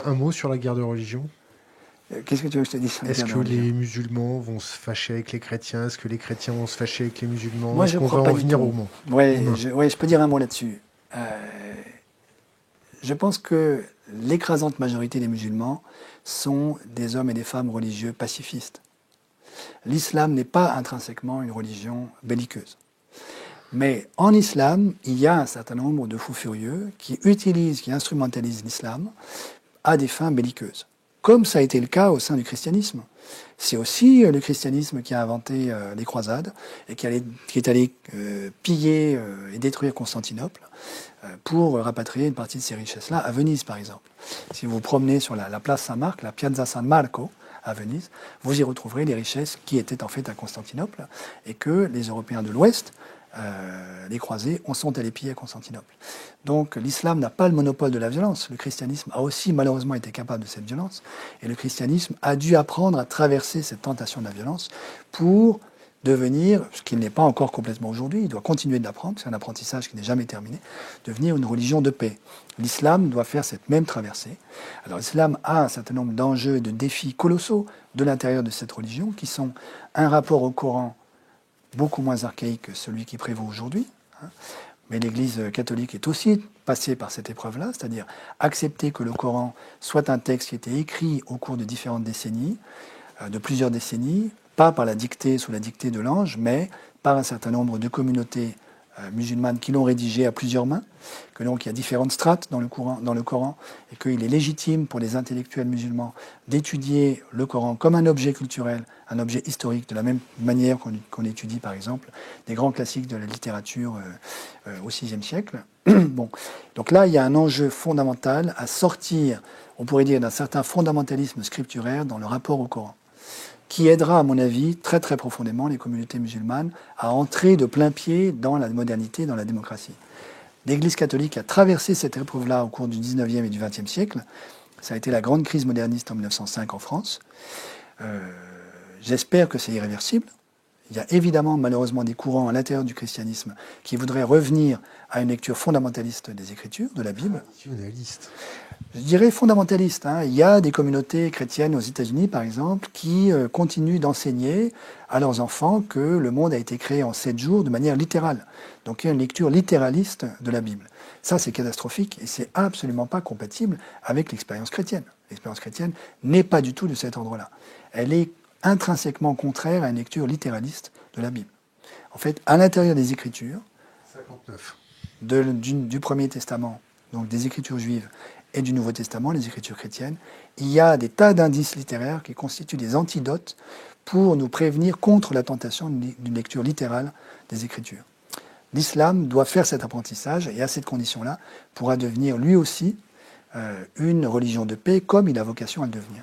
Un mot sur la guerre de religion. Qu'est-ce que tu veux que je te dise sur la Est-ce guerre de que religion? les musulmans vont se fâcher avec les chrétiens? Est-ce que les chrétiens vont se fâcher avec les musulmans? Moi, Est-ce je qu'on va crois en pas du venir tout. au mot Ouais, humain? je peux dire un mot là-dessus. Je pense que l'écrasante majorité des musulmans sont des hommes et des femmes religieux pacifistes. L'islam n'est pas intrinsèquement une religion belliqueuse. Mais en islam, il y a un certain nombre de fous furieux qui utilisent, qui instrumentalisent l'islam à des fins belliqueuses. Comme ça a été le cas au sein du christianisme. C'est aussi le christianisme qui a inventé les croisades et qui est allé piller et détruire Constantinople pour rapatrier une partie de ces richesses-là à Venise, par exemple. Si vous vous promenez sur la place Saint-Marc, la Piazza San Marco, à Venise, vous y retrouverez les richesses qui étaient en fait à Constantinople et que les Européens de l'Ouest, les croisés, sont allés piller à Constantinople. Donc l'islam n'a pas le monopole de la violence. Le christianisme a aussi malheureusement été capable de cette violence. Et le christianisme a dû apprendre à traverser cette tentation de la violence pour devenir, ce qu'il n'est pas encore complètement aujourd'hui, il doit continuer de l'apprendre, c'est un apprentissage qui n'est jamais terminé, devenir une religion de paix. L'islam doit faire cette même traversée. Alors l'islam a un certain nombre d'enjeux et de défis colossaux de l'intérieur de cette religion, qui sont un rapport au Coran beaucoup moins archaïque que celui qui prévaut aujourd'hui. Mais l'Église catholique est aussi passée par cette épreuve-là, c'est-à-dire accepter que le Coran soit un texte qui a été écrit au cours de différentes décennies, de plusieurs décennies, pas par la dictée, sous la dictée de l'ange, mais par un certain nombre de communautés musulmanes qui l'ont rédigé à plusieurs mains, que donc il y a différentes strates dans le Coran, et qu'il est légitime pour les intellectuels musulmans d'étudier le Coran comme un objet culturel, un objet historique, de la même manière qu'on étudie par exemple des grands classiques de la littérature au VIe siècle. Bon. Donc là, il y a un enjeu fondamental à sortir, on pourrait dire, d'un certain fondamentalisme scripturaire dans le rapport au Coran, qui aidera, à mon avis, très très profondément les communautés musulmanes à entrer de plein pied dans la modernité, dans la démocratie. L'Église catholique a traversé cette épreuve-là au cours du 19e et du 20e siècle. Ça a été la grande crise moderniste en 1905 en France. J'espère que c'est irréversible. Il y a évidemment, malheureusement, des courants à l'intérieur du christianisme qui voudraient revenir à une lecture fondamentaliste des Écritures, de la Bible. Traditionnaliste. Je dirais fondamentaliste. Il y a des communautés chrétiennes aux États-Unis, par exemple, qui continuent d'enseigner à leurs enfants que le monde a été créé en 7 jours de manière littérale. Donc il y a une lecture littéraliste de la Bible. Ça, c'est catastrophique et c'est absolument pas compatible avec l'expérience chrétienne. L'expérience chrétienne n'est pas du tout de cet ordre-là. Elle est intrinsèquement contraire à une lecture littéraliste de la Bible. En fait, à l'intérieur des Écritures, 59. du Premier Testament, donc des Écritures juives, et du Nouveau Testament, les Écritures chrétiennes, il y a des tas d'indices littéraires qui constituent des antidotes pour nous prévenir contre la tentation d'une lecture littérale des Écritures. L'islam doit faire cet apprentissage et à cette condition-là pourra devenir lui aussi une religion de paix comme il a vocation à le devenir.